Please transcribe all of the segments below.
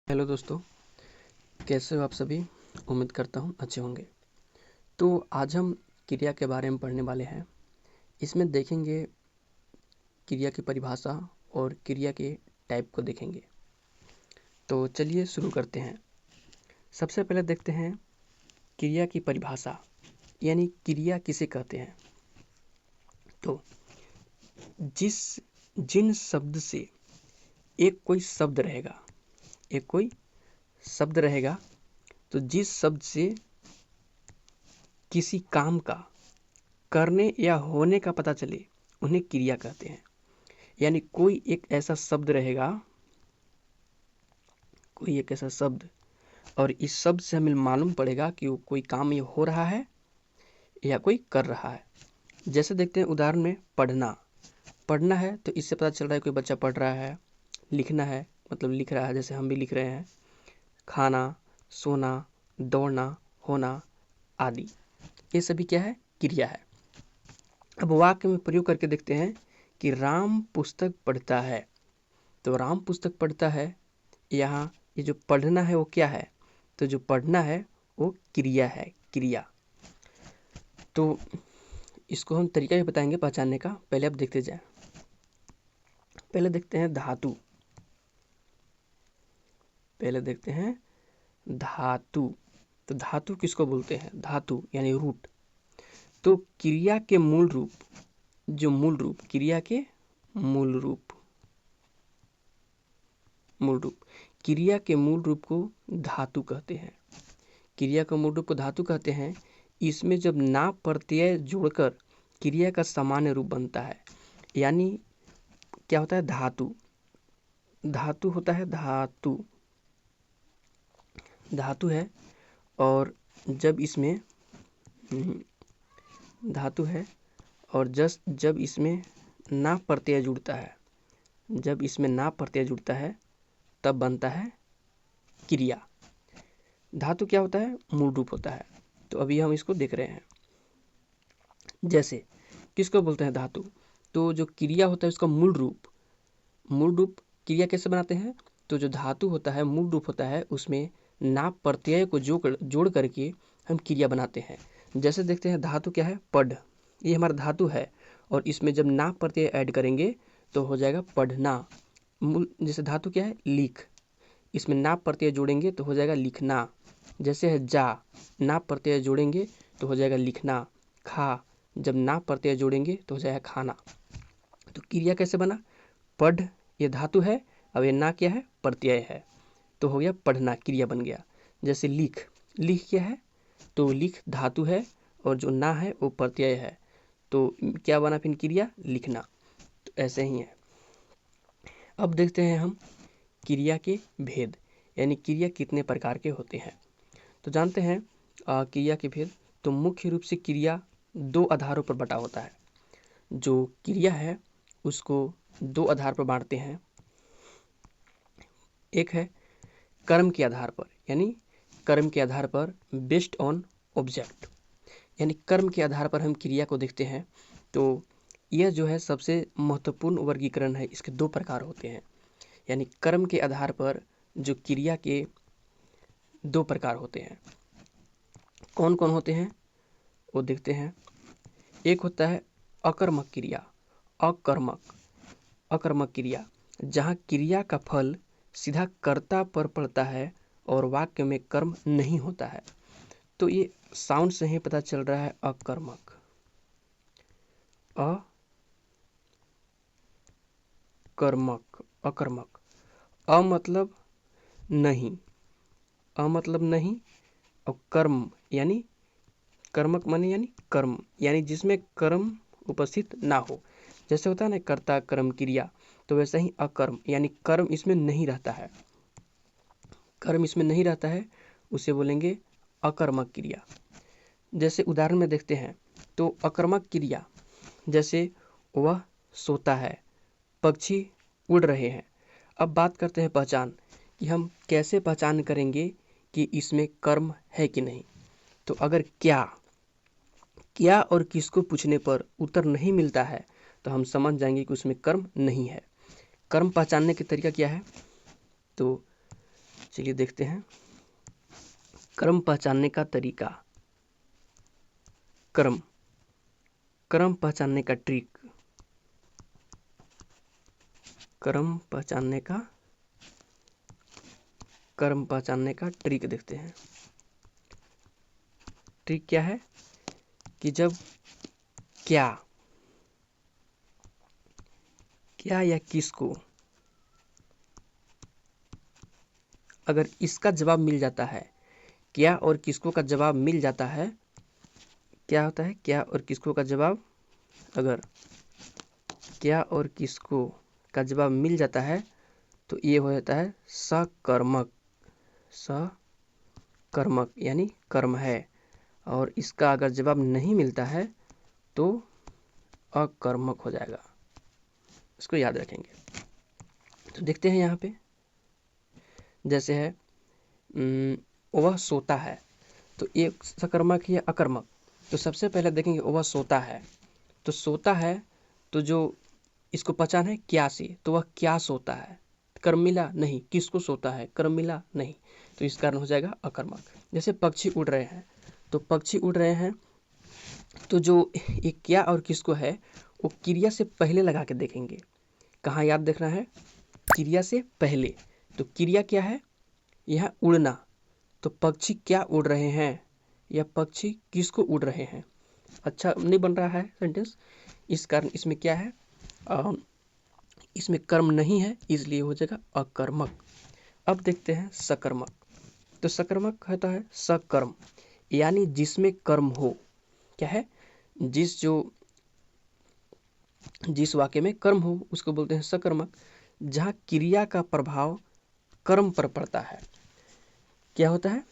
Hello दोस्तों, कैसे हो आप सभी। उम्मीद करता हूँ अच्छे होंगे। तो आज हम क्रिया के बारे में पढ़ने वाले हैं। इसमें देखेंगे क्रिया की परिभाषा और क्रिया के टाइप को देखेंगे। तो चलिए शुरू करते हैं। सबसे पहले देखते हैं क्रिया की परिभाषा, यानी क्रिया किसे कहते हैं। तो जिन शब्द से एक कोई शब्द रहेगा, तो जिस शब्द से किसी काम का करने या होने का पता चले, उन्हें क्रिया कहते हैं। यानी कोई एक ऐसा शब्द और इस शब्द से हमें मालूम पड़ेगा कि वो कोई काम ये हो रहा है या कोई कर रहा है। जैसे देखते हैं उदाहरण में पढ़ना है, तो इससे पता चल रहा है कोई बच्चा पढ़ रहा है। लिखना है मतलब लिख रहा है, जैसे हम भी लिख रहे हैं। खाना, सोना, दौड़ना, होना आदि, ये सभी क्या है? क्रिया है। अब वाक्य में प्रयोग करके देखते हैं कि राम पुस्तक पढ़ता है। तो राम पुस्तक पढ़ता है, यहाँ ये जो पढ़ना है वो क्या है? तो जो पढ़ना है वो क्रिया है, क्रिया। तो इसको हम तरीका भी बताएंगे पहचानने का। पहले आप देखते जाए। पहले देखते हैं धातु। तो धातु किसको बोलते हैं? धातु यानी रूट। तो क्रिया के मूल रूप, क्रिया के मूल रूप को धातु कहते हैं। क्रिया का मूल रूप को धातु कहते हैं। इसमें जब ना प्रत्यय जोड़कर क्रिया का सामान्य रूप बनता है। यानी क्या होता है? धातु होता है, धातु है। और जब इसमें धातु है और जब इसमें ना प्रत्यय जुड़ता है, तब बनता है क्रिया। धातु क्या होता है? मूल रूप होता है। तो अभी हम इसको देख रहे हैं। जैसे किसको बोलते हैं? धातु। तो जो क्रिया होता है उसका मूल रूप क्रिया कैसे बनाते हैं? तो जो धातु होता है, मूल रूप होता है, उसमें ना प्रत्यय को जोड़ करके हम क्रिया बनाते हैं। जैसे देखते हैं धातु क्या है? पढ़। ये हमारा धातु है और इसमें जब ना प्रत्यय ऐड करेंगे तो हो जाएगा पढ़ना। जैसे धातु क्या है? लिख। इसमें ना प्रत्यय जोड़ेंगे तो हो जाएगा लिखना। जैसे है जा, ना प्रत्यय जोड़ेंगे तो हो जाएगा लिखना। खा, जब ना प्रत्यय जोड़ेंगे तो हो जाएगा खाना। तो क्रिया कैसे बना? पढ़ ये धातु है, अब ये ना क्या है? प्रत्यय है, तो हो गया पढ़ना, क्रिया बन गया। जैसे लिख क्या है? तो लिख धातु है और जो ना है वो प्रत्यय है, तो क्या बना फिर? क्रिया, लिखना। तो ऐसे ही है। अब देखते हैं हम क्रिया के भेद, यानी क्रिया कितने प्रकार के होते हैं। तो जानते हैं क्रिया के भेद। तो मुख्य रूप से क्रिया दो आधारों पर बटा होता है। जो क्रिया है उसको दो आधार पर बांटते हैं। एक है कर्म के आधार पर, यानी कर्म के आधार पर बेस्ड ऑन ऑब्जेक्ट, यानी कर्म के आधार पर हम क्रिया को देखते हैं। तो यह जो है सबसे महत्वपूर्ण वर्गीकरण है। इसके दो प्रकार होते हैं। यानी कर्म के आधार पर जो क्रिया के दो प्रकार होते हैं। कौन कौन होते हैं वो देखते हैं। एक होता है अकर्मक क्रिया। अकर्मक क्रिया, जहाँ क्रिया का फल सीधा कर्ता पर पड़ता है और वाक्य में कर्म नहीं होता है। तो ये साउंड से ही पता चल रहा है अकर्मक। अकर्मक। अ मतलब नहीं, और कर्म यानी कर्मक माने यानी कर्म, यानी जिसमें कर्म उपस्थित ना हो। जैसे होता है ना कर्ता कर्म क्रिया, तो वैसा ही अकर्म यानी कर्म इसमें नहीं रहता है, उसे बोलेंगे अकर्मक क्रिया। जैसे उदाहरण में देखते हैं तो अकर्मक क्रिया, जैसे वह सोता है, पक्षी उड़ रहे हैं। अब बात करते हैं पहचान, कि हम कैसे पहचान करेंगे कि इसमें कर्म है कि नहीं। तो अगर क्या और किसको पूछने पर उत्तर नहीं मिलता है तो हम समझ जाएंगे कि उसमें कर्म नहीं है। कर्म पहचानने के तरीका क्या है? तो चलिए देखते हैं। कर्म पहचानने का तरीका, कर्म कर्म पहचानने का ट्रिक, कर्म पहचानने का ट्रिक देखते हैं। ट्रिक क्या है कि जब क्या या किसको अगर इसका जवाब मिल जाता है, क्या और किसको का जवाब मिल जाता है, क्या होता है क्या और किसको का जवाब, अगर क्या और किसको का जवाब मिल जाता है तो ये हो जाता है सकर्मक, सकर्मक यानी कर्म है। और इसका अगर जवाब नहीं मिलता है तो अकर्मक हो जाएगा। इसको याद रखेंगे। तो देखते हैं यहाँ पे, जैसे है वह सोता है, तो एक सकर्मक या अकर्मक। तो सबसे पहले देखेंगे वह सोता है, तो सोता है तो जो इसको पहचान है क्या से, तो वह क्या सोता है, कर्म मिला नहीं, किसको सोता है, कर्म मिला नहीं, तो इस कारण हो जाएगा अकर्मक। जैसे पक्षी उड़ रहे हैं, तो पक्षी उड़ रहे हैं तो जो ये क्या और किसको है वो क्रिया से पहले लगा के देखेंगे। कहाँ याद देखना है, क्रिया से पहले। तो क्रिया क्या है, यह उड़ना, तो पक्षी क्या उड़ रहे हैं या पक्षी किसको उड़ रहे हैं। अच्छा नहीं बन रहा है सेंटेंस, इस कारण इसमें क्या है, इसमें कर्म नहीं है, इसलिए हो जाएगा अकर्मक। अब देखते हैं सकर्मक। तो सकर्मक होता है सकर्म, यानी जिसमें कर्म हो। क्या है, जिस वाक्य में कर्म हो उसको बोलते हैं सकर्मक। जहाँ क्रिया का प्रभाव कर्म पर पड़ता है, क्या होता है,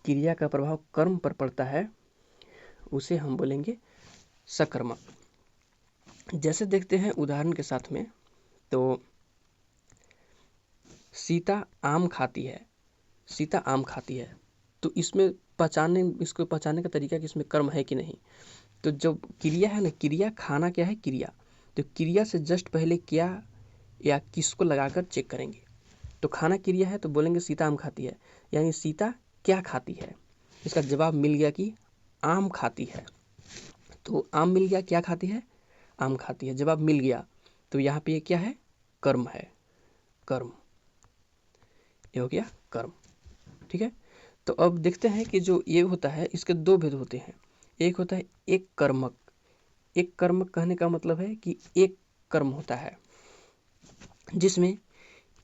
क्रिया का प्रभाव कर्म पर पड़ता है, उसे हम बोलेंगे सकर्मक। जैसे देखते हैं उदाहरण के साथ में, तो सीता आम खाती है, सीता आम खाती है, तो इसको पहचानने का तरीका कि इसमें कर्म है कि नहीं। तो जब क्रिया है ना, क्रिया खाना क्या है, क्रिया, तो क्रिया से जस्ट पहले क्या या किसको लगाकर चेक करेंगे। तो खाना क्रिया है तो बोलेंगे सीता आम खाती है, यानी सीता क्या खाती है। इसका जवाब मिल गया कि आम खाती है, तो आम मिल गया, क्या खाती है, आम खाती है, जवाब मिल गया। तो यहाँ पे ये क्या है, कर्म है, कर्म, ये हो गया कर्म। ठीक है। तो अब देखते हैं कि जो ये होता है इसके दो भेद होते हैं। एक होता है एक कर्मक। एक कर्मक कहने का मतलब है कि एक कर्म होता है जिसमें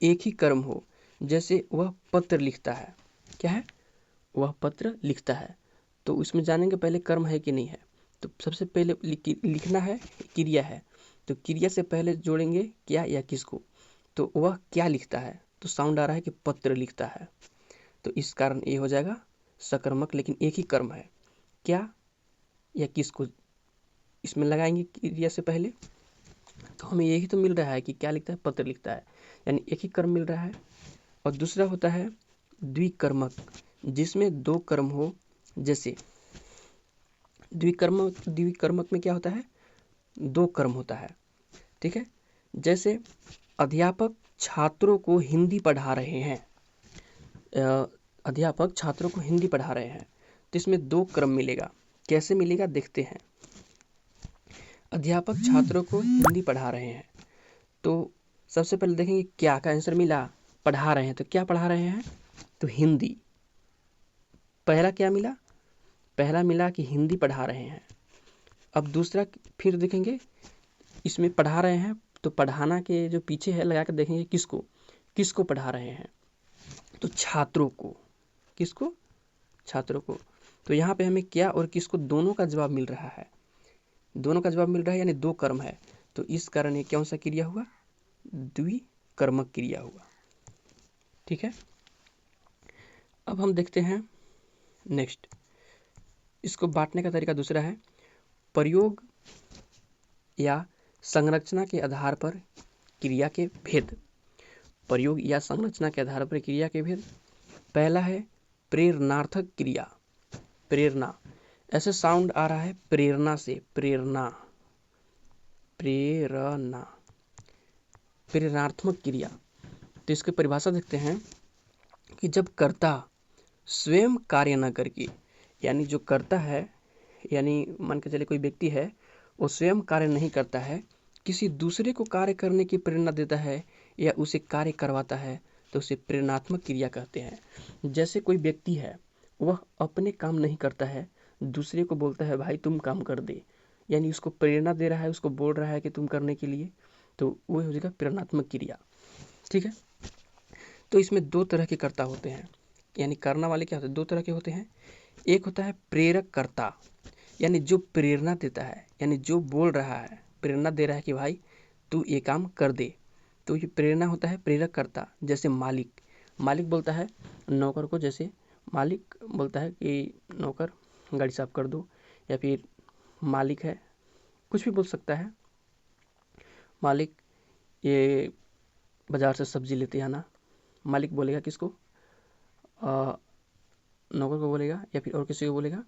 एक ही कर्म हो। जैसे वह पत्र लिखता है, क्या है, वह पत्र लिखता है, तो उसमें जानेंगे पहले कर्म है कि नहीं है। तो सबसे पहले लिखना है, क्रिया है, तो क्रिया से पहले जोड़ेंगे क्या या किसको। तो वह क्या लिखता है, तो साउंड आ रहा है कि पत्र लिखता है, तो इस कारण ये हो जाएगा सकर्मक, लेकिन एक ही कर्म है, क्या या किसको इसमें लगाएंगे क्रिया से पहले। तो हमें यही तो मिल रहा है कि क्या लिखता है, पत्र लिखता है, यानी एक ही कर्म मिल रहा है। और दूसरा होता है द्विकर्मक, जिसमें दो कर्म हो। जैसे द्विकर्मक में क्या होता है, दो कर्म होता है। ठीक है। जैसे अध्यापक छात्रों को हिंदी पढ़ा रहे हैं, अध्यापक छात्रों को हिंदी पढ़ा रहे हैं, तो इसमें दो क्रम मिलेगा। कैसे मिलेगा देखते हैं। अध्यापक छात्रों को हिंदी पढ़ा रहे हैं, तो सबसे पहले देखेंगे क्या का आंसर मिला, पढ़ा रहे हैं, तो क्या पढ़ा रहे हैं, तो हिंदी। पहला क्या मिला, पहला मिला कि हिंदी पढ़ा रहे हैं। अब दूसरा फिर देखेंगे, इसमें पढ़ा रहे हैं, तो पढ़ाना के जो पीछे है लगा कर देखेंगे किसको, किसको पढ़ा रहे हैं, तो छात्रों को, किसको, छात्रों को। तो यहाँ पे हमें क्या और किसको दोनों का जवाब मिल रहा है, दोनों का जवाब मिल रहा है, यानी दो कर्म है, तो इस कारण ये कौन सा क्रिया हुआ, द्विकर्मक क्रिया हुआ। ठीक है। अब हम देखते हैं नेक्स्ट, इसको बांटने का तरीका दूसरा है, प्रयोग या संरचना के आधार पर क्रिया के भेद। प्रयोग या संरचना के आधार पर क्रिया के भेद। पहला है प्रेरणार्थक क्रिया, प्रेरणा, ऐसे साउंड आ रहा है प्रेरणा से, प्रेरणा, प्रेरणा, प्रेरणात्मक क्रिया। तो इसकी परिभाषा देखते हैं, कि जब कर्ता स्वयं कार्य न करके, यानी जो कर्ता है, यानी मान के चले कोई व्यक्ति है, वो स्वयं कार्य नहीं करता है, किसी दूसरे को कार्य करने की प्रेरणा देता है या उसे कार्य करवाता है, तो उसे प्रेरणात्मक क्रिया कहते हैं। जैसे कोई व्यक्ति है, वह अपने काम नहीं करता है, दूसरे को बोलता है भाई तुम काम कर दे, यानी उसको प्रेरणा दे रहा है, उसको बोल रहा है कि तुम करने के लिए, तो वो हो जाएगा प्रेरणात्मक क्रिया। ठीक है। तो इसमें दो तरह के कर्ता होते हैं, यानी करना वाले क्या होते हैं, दो तरह के होते हैं। एक होता है प्रेरक कर्ता, यानी जो प्रेरणा देता है, यानी जो बोल रहा है, प्रेरणा दे रहा है कि भाई तू ये काम कर दे, तो ये प्रेरणा होता है प्रेरक कर्ता। जैसे मालिक, मालिक बोलता है नौकर को, जैसे मालिक बोलता है कि नौकर गाड़ी साफ कर दो, या फिर मालिक है, कुछ भी बोल सकता है, मालिक ये बाजार से सब्जी लेते आना, मालिक बोलेगा किसको, नौकर को बोलेगा या फिर और किसी को बोलेगा।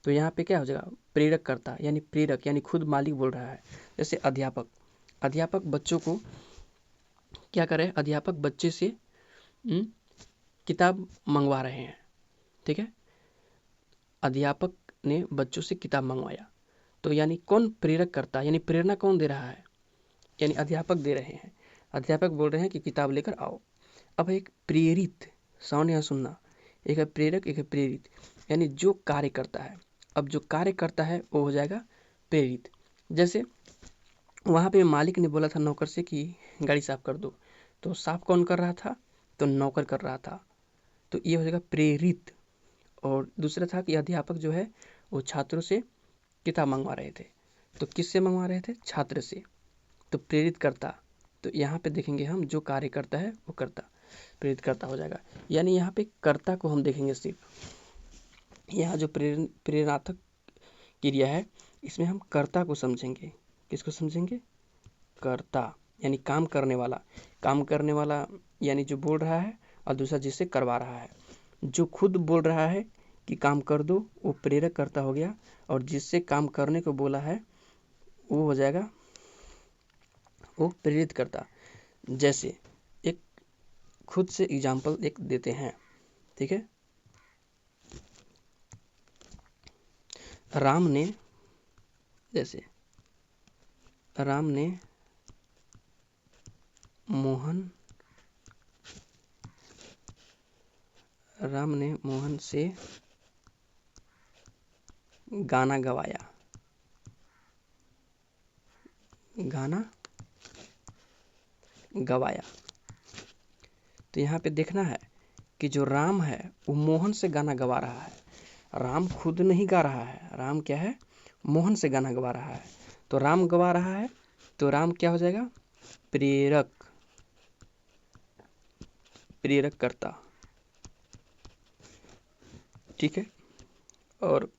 तो यहाँ पे क्या हो जाएगा, प्रेरक करता, यानी प्रेरक, यानी खुद मालिक बोल रहा है। जैसे अध्यापक, अध्यापक बच्चों को क्या करे, अध्यापक बच्चे से किताब मंगवा रहे हैं। ठीक है, अध्यापक ने बच्चों से किताब मंगवाया, तो यानी कौन प्रेरक करता, यानी प्रेरणा कौन दे रहा है, यानी अध्यापक दे रहे हैं। अध्यापक बोल रहे हैं कि किताब लेकर आओ। अब एक प्रेरित, साउंड यहाँ सुनना, एक है प्रेरक, एक है प्रेरित, यानी जो कार्य करता है। अब जो कार्य करता है वो हो जाएगा प्रेरित। जैसे वहाँ पे मालिक ने बोला था नौकर से कि गाड़ी साफ कर दो, तो साफ कौन कर रहा था, तो नौकर कर रहा था, तो ये हो जाएगा प्रेरित। और दूसरा था कि अध्यापक जो है वो छात्रों से किताब मंगवा रहे थे, तो किससे मंगवा रहे थे, छात्र से, तो प्रेरित करता। तो यहाँ पे देखेंगे हम जो कार्य करता है वो करता, प्रेरित करता हो जाएगा। यानी यहाँ पे कर्ता को हम देखेंगे सिर्फ, यहाँ जो प्रेरणात्मक क्रिया है इसमें हम कर्ता को समझेंगे। किसको समझेंगे, कर्ता, यानी काम करने वाला, काम करने वाला यानी जो बोल रहा है, और दूसरा जिससे करवा रहा है। जो खुद बोल रहा है कि काम कर दो वो प्रेरक कर्ता हो गया, और जिससे काम करने को बोला है वो हो जाएगा वो प्रेरित करता। जैसे एक खुद से एग्जाम्पल एक देते हैं। ठीक है, राम ने, जैसे राम ने मोहन, राम ने मोहन से गाना गवाया, गाना गवाया। तो यहाँ पे देखना है कि जो राम है वो मोहन से गाना गवा रहा है, राम खुद नहीं गा रहा है, राम क्या है, मोहन से गाना गवा रहा है। तो राम गवा रहा है, तो राम क्या हो जाएगा, प्रेरक, प्रेरक कर्ता। ठीक है, और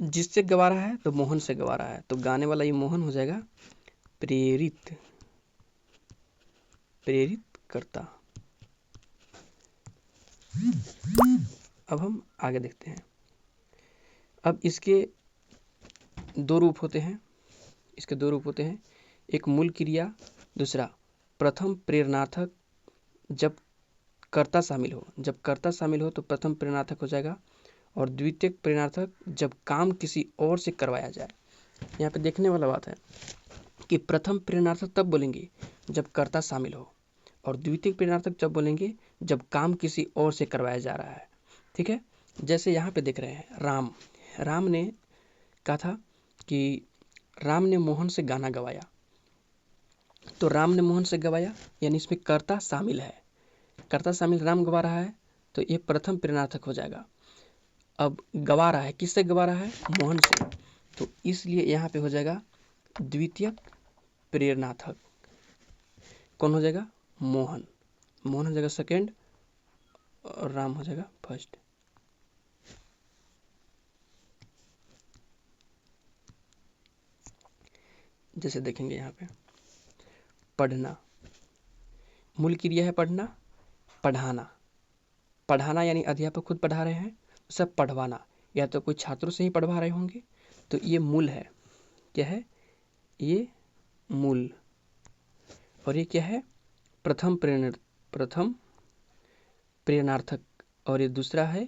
जिससे गवा रहा है तो मोहन से गवा रहा है, तो गाने वाला ये मोहन हो जाएगा प्रेरित, प्रेरित करता। अब हम आगे देखते हैं। अब इसके दो रूप होते हैं, इसके दो रूप होते हैं, एक मूल क्रिया, दूसरा प्रथम प्रेरणार्थक। जब कर्ता शामिल हो, जब कर्ता शामिल हो तो प्रथम प्रेरणार्थक हो जाएगा, और द्वितीयक प्रेरणार्थक जब काम किसी और से करवाया जाए। यहाँ पे देखने वाला बात है कि प्रथम प्रेरणार्थक तब बोलेंगे जब कर्ता शामिल हो, और द्वितीय प्रेरणार्थक जब बोलेंगे जब काम किसी और से करवाया जा रहा है। ठीक है, जैसे यहाँ पे देख रहे हैं राम, राम ने कहा था कि राम ने मोहन से गाना गवाया, तो राम ने मोहन से गवाया यानी इसमें कर्ता शामिल है, कर्ता शामिल, राम गवा रहा है, तो ये प्रथम प्रेरणार्थक हो जाएगा। अब गवा रहा है, किससे गवा रहा है, मोहन से, तो इसलिए यहाँ पे हो जाएगा द्वितीयक प्रेरणार्थक। कौन हो जाएगा, मोहन, मोहन हो जाएगा सेकेंड और राम हो जाएगा फर्स्ट। जैसे देखेंगे यहाँ पे पढ़ना, मूल क्रिया है पढ़ना, पढ़ाना, पढ़ाना यानी अध्यापक खुद पढ़ा रहे हैं, सब पढ़वाना, या तो कोई छात्रों से ही पढ़वा रहे होंगे, तो ये मूल है, क्या है, ये मूल, और ये क्या है, प्रथम प्रेरणार्थक और ये दूसरा है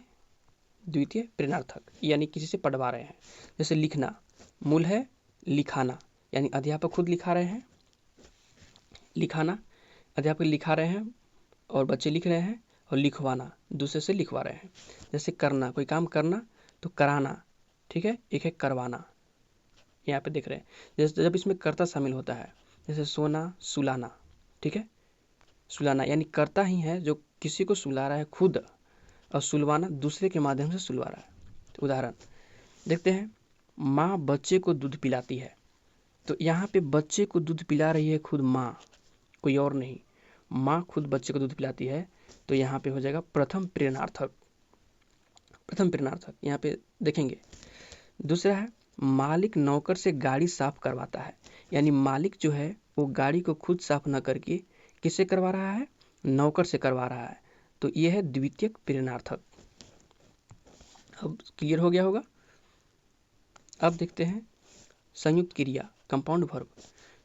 द्वितीय प्रेरणार्थक, यानी किसी से पढ़वा रहे हैं। जैसे लिखना, मूल है लिखाना, यानी अध्यापक खुद लिखा रहे हैं। लिखाना, अध्यापक लिखा रहे हैं और बच्चे लिख रहे हैं। और लिखवाना, दूसरे से लिखवा रहे हैं। जैसे करना, कोई काम करना तो कराना, ठीक है। एक है करवाना, यहाँ पे देख रहे हैं। जैसे जब इसमें कर्ता शामिल होता है, जैसे सोना, सुलाना, ठीक है। सुलाना यानी कर्ता ही है जो किसी को सुला रहा है खुद, और सुलवाना दूसरे के माध्यम से सुलवा रहा है। तो उदाहरण देखते हैं, माँ बच्चे को दूध पिलाती है। तो यहाँ पे बच्चे को दूध पिला रही है खुद माँ, कोई और नहीं। माँ खुद बच्चे को दूध पिलाती है, तो यहाँ पे हो जाएगा प्रथम प्रेरणार्थक। प्रथम प्रेरणार्थक यहाँ पे देखेंगे। दूसरा है मालिक नौकर से गाड़ी साफ करवाता है, यानी मालिक जो है वो गाड़ी को खुद साफ न करके किससे करवा रहा है, नौकर से करवा रहा है। तो ये है द्वितीयक प्रेरणार्थक। अब क्लियर हो गया होगा। अब देखते हैं संयुक्त क्रिया, कंपाउंड वर्ब।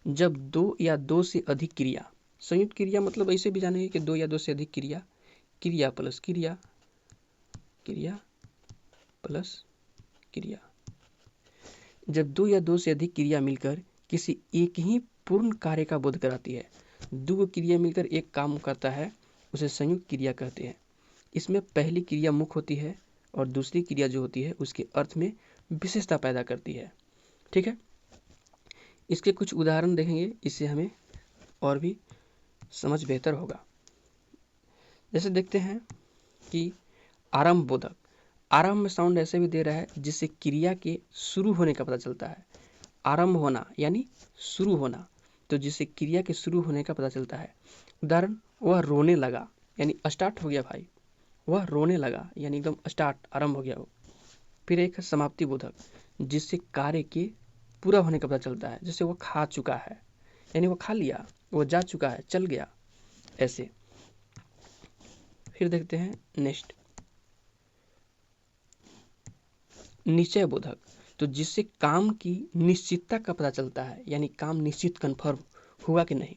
जब दो या दो से अधिक क्रिया, संयुक्त क्रिया मतलब ऐसे भी जानेंगे कि दो या दो से अधिक क्रिया, क्रिया प्लस क्रिया, क्रिया प्लस क्रिया। जब दो या दो से अधिक क्रिया मिलकर किसी एक ही पूर्ण कार्य का बोध कराती है, दो क्रिया मिलकर एक काम करता है, उसे संयुक्त क्रिया कहते हैं। इसमें पहली क्रिया मुख्य होती है और दूसरी क्रिया जो होती है उसके अर्थ में विशेषता पैदा करती है, ठीक है। इसके कुछ उदाहरण देखेंगे, इससे हमें और भी समझ बेहतर होगा। जैसे देखते हैं कि आरंभ बोधक, आरंभ में साउंड ऐसे भी दे रहा है जिससे क्रिया के शुरू होने का पता चलता है। आरंभ होना यानी शुरू होना, तो जिससे क्रिया के शुरू होने का पता चलता है। उदाहरण, वह रोने लगा, यानी स्टार्ट हो गया भाई। वह रोने लगा यानी एकदम स्टार्ट, आरंभ हो गया वो। फिर एक है समाप्ति बोधक, जिससे कार्य के पूरा होने का पता चलता है। जैसे वो खा चुका है, यानी वो खा लिया, वो जा चुका है, चल गया, ऐसे। फिर देखते हैं नेक्स्ट, निश्चय बोधक, तो जिससे काम की निश्चितता का पता चलता है, यानी काम निश्चित कन्फर्म हुआ कि नहीं,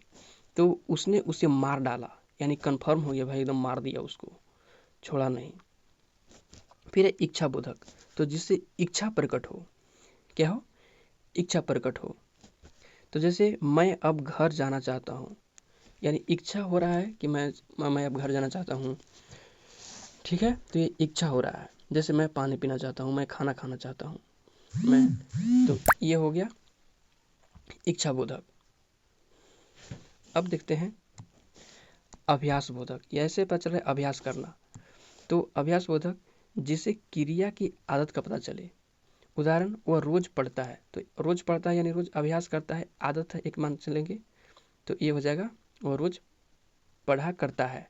तो उसने उसे मार डाला, यानी कन्फर्म हो गया भाई, एकदम मार दिया उसको, छोड़ा नहीं। फिर है इच्छा बोधक, तो जिससे इच्छा प्रकट हो, क्या हो, इच्छा प्रकट हो। तो जैसे मैं अब घर जाना चाहता हूँ, यानी इच्छा हो रहा है कि मैं अब घर जाना चाहता हूँ, ठीक है। तो ये इच्छा हो रहा है। जैसे मैं पानी पीना चाहता हूँ, मैं खाना खाना चाहता हूँ, तो ये हो गया इच्छा बोधक। अब देखते हैं अभ्यास बोधक, ये ऐसे पता चल रहा है अभ्यास करना। तो अभ्यास बोधक, जिसे क्रिया की आदत का पता चले। उदाहरण, वह रोज पढ़ता है, तो रोज पढ़ता है यानी रोज अभ्यास करता है, आदत है एक मान चलेंगे, तो ये हो जाएगा वह रोज पढ़ा करता है।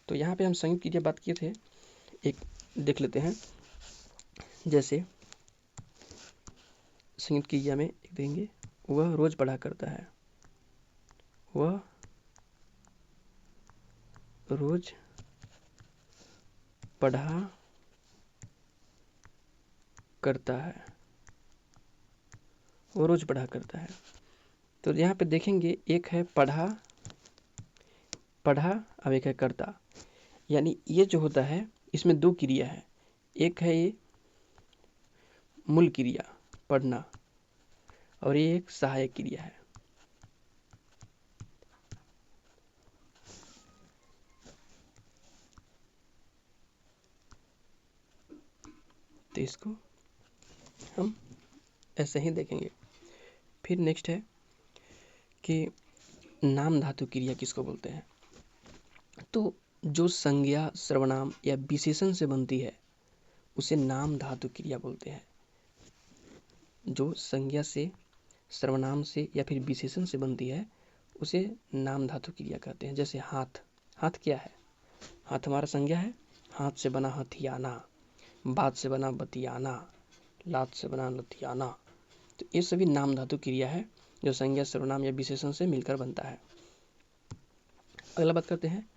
तो यहाँ पे हम संयुक्त क्रिया बात किए थे, एक देख लेते हैं। जैसे संयुक्त क्रिया में एक देंगे, वह रोज पढ़ा करता है, वह रोज पढ़ा करता है, वो रोज पढ़ा करता है। तो यहाँ पे देखेंगे, एक है पढ़ा, पढ़ा, अब एक है करता, यानी ये जो होता है इसमें दो क्रिया है। एक है ये मूल क्रिया पढ़ना, और ये एक सहायक क्रिया है। तो इसको हम ऐसे ही देखेंगे। फिर नेक्स्ट है कि नाम धातु क्रिया किसको बोलते हैं। तो जो संज्ञा, सर्वनाम या विशेषण से बनती है उसे नाम धातु क्रिया बोलते हैं। जो संज्ञा से, सर्वनाम से या फिर विशेषण से बनती है उसे नाम धातु क्रिया कहते हैं। जैसे हाथ, हाथ क्या है, हाथ हमारा संज्ञा है। हाथ से बना हथियाना, बात से बना बतियाना, लात से बना लथियाना। तो ये सभी नाम धातु क्रिया है जो संज्ञा, सर्वनाम या विशेषण से मिलकर बनता है। अगला बात करते हैं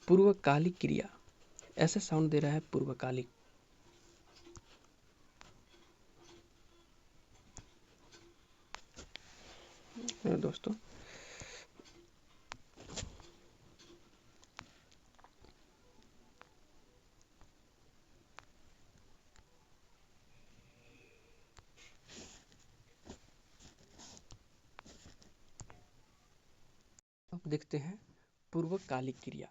पूर्वकालिक क्रिया। ऐसे साउंड दे रहा है पूर्वकालिक, दोस्तों देखते हैं पूर्वकालिक क्रिया।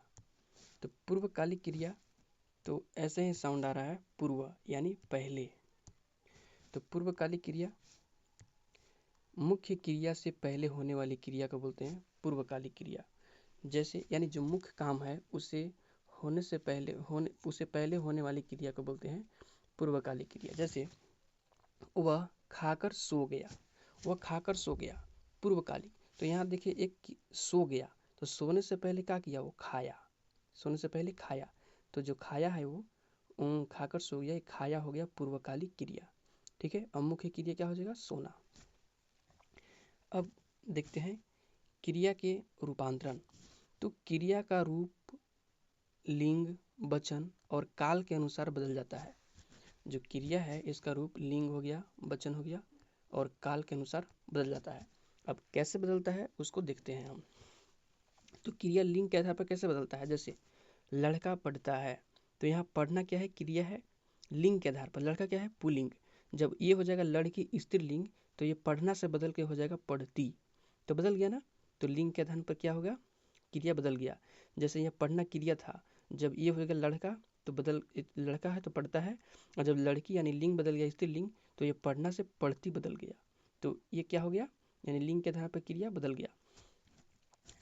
तो पूर्वकालिक क्रिया तो ऐसे ही साउंड आ रहा है, पूर्व यानी पहले। तो पूर्वकालिक क्रिया मुख्य क्रिया से पहले होने वाली क्रिया को बोलते हैं पूर्वकालिक क्रिया। जैसे यानी जो मुख्य काम है उसे पहले होने वाली क्रिया को बोलते हैं पूर्वकालिक क्रिया। जैसे वह खाकर सो गया, वह खाकर सो गया, पूर्वकालिक। तो यहाँ देखिए एक सो गया, तो सोने से पहले क्या किया, वो खाया, सोने से पहले खाया। तो जो खाया है वो खाकर सो गया, खाया हो गया पूर्वकालिक क्रिया। ठीक है, अब मुख्य क्रिया क्या हो जाएगा, सोना। अब देखते हैं क्रिया के रूपांतरण। तो क्रिया का रूप लिंग, वचन और काल के अनुसार बदल जाता है। जो क्रिया है इसका रूप लिंग हो गया, वचन हो गया और काल के अनुसार बदल जाता है। अब कैसे बदलता है उसको देखते हैं हम। तो क्रिया लिंग के आधार पर कैसे बदलता है, जैसे लड़का पढ़ता है, तो यहाँ पढ़ना क्या है, क्रिया है लिंग के आधार पर। लड़का क्या है, पुल्लिंग। जब ये हो जाएगा लड़की स्त्रीलिंग, तो ये पढ़ना से बदल के हो जाएगा पढ़ती। तो बदल गया ना, तो लिंग के आधार पर क्या होगा, क्रिया बदल गया। जैसे यहाँ पढ़ना क्रिया था, जब ये हो गया लड़का तो बदल, लड़का है तो पढ़ता है, और जब लड़की यानी लिंग बदल गया स्त्रीलिंग, तो ये पढ़ना से पढ़ती बदल गया। तो ये क्या हो गया, यानी लिंग के आधार पर क्रिया बदल गया।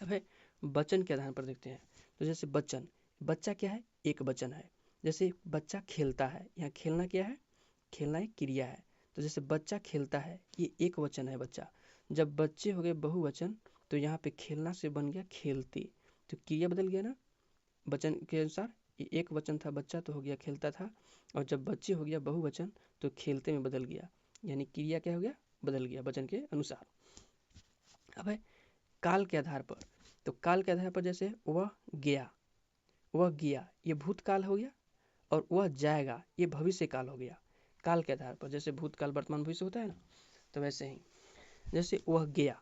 अब है वचन के आधार पर देखते हैं। तो जैसे वचन, बच्चा क्या है, एक वचन है। जैसे बच्चा खेलता है, यहाँ खेलना क्या है, खेलना एक क्रिया है। तो जैसे बच्चा खेलता है, ये एक वचन है बच्चा। जब बच्चे हो गए बहुवचन, तो यहाँ पे खेलना से बन गया खेलते। तो क्रिया बदल गया ना, वचन के अनुसार। ये एक वचन था बच्चा तो हो गया खेलता था, और जब बच्चे हो गया बहुवचन तो खेलते में बदल गया, यानी क्रिया क्या हो गया, बदल गया वचन के अनुसार। अब है काल के आधार पर। तो काल के आधार पर जैसे वह गया, वह गया ये भूतकाल हो गया, और वह जाएगा ये भविष्य काल हो गया। काल के आधार पर जैसे भूतकाल वर्तमान भविष्य होता है ना, तो वैसे ही जैसे वह गया,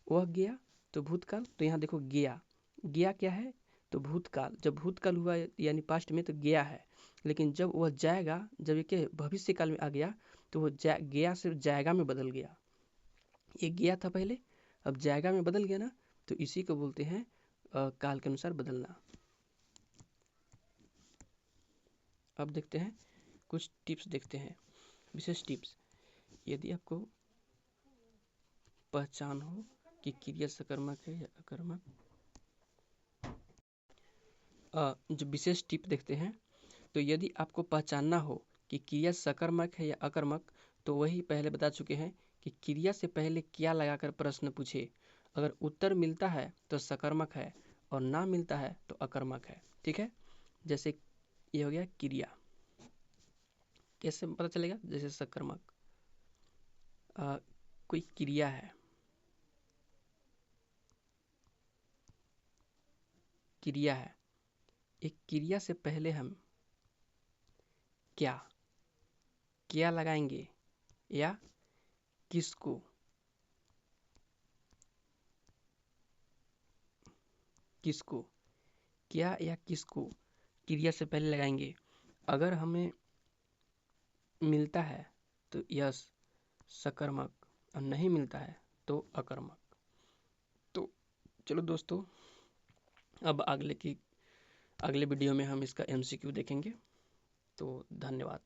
वह गया तो भूतकाल। तो यहाँ देखो गया, गया क्या है, तो भूतकाल। जब भूतकाल हुआ यानी पास्ट में तो गया है, लेकिन जब वह जाएगा, जब ये क्या भविष्य काल में आ गया, तो वो गया से जाएगा में बदल गया। ये गया था पहले, अब जाएगा में बदल गया ना, तो इसी को बोलते हैं काल के अनुसार बदलना। अब देखते हैं कुछ टिप्स, देखते हैं विशेष टिप्स। यदि आपको पहचान हो कि क्रिया सकर्मक है या अकर्मक, जो विशेष टिप देखते हैं। तो यदि आपको पहचानना हो कि क्रिया सकर्मक है या अकर्मक, तो वही पहले बता चुके हैं कि क्रिया से पहले क्या लगाकर प्रश्न पूछे। अगर उत्तर मिलता है तो सकर्मक है, और ना मिलता है तो अकर्मक है। ठीक है, जैसे ये हो गया क्रिया, कैसे पता चलेगा, जैसे सकर्मक कोई क्रिया है, क्रिया है, एक क्रिया से पहले हम क्या क्या लगाएंगे या किसको, किसको, क्या या किसको क्रिया से पहले लगाएंगे। अगर हमें मिलता है तो यस सकर्मक, और नहीं मिलता है तो अकर्मक। तो चलो दोस्तों, अब अगले वीडियो में हम इसका एमसीक्यू देखेंगे। तो धन्यवाद।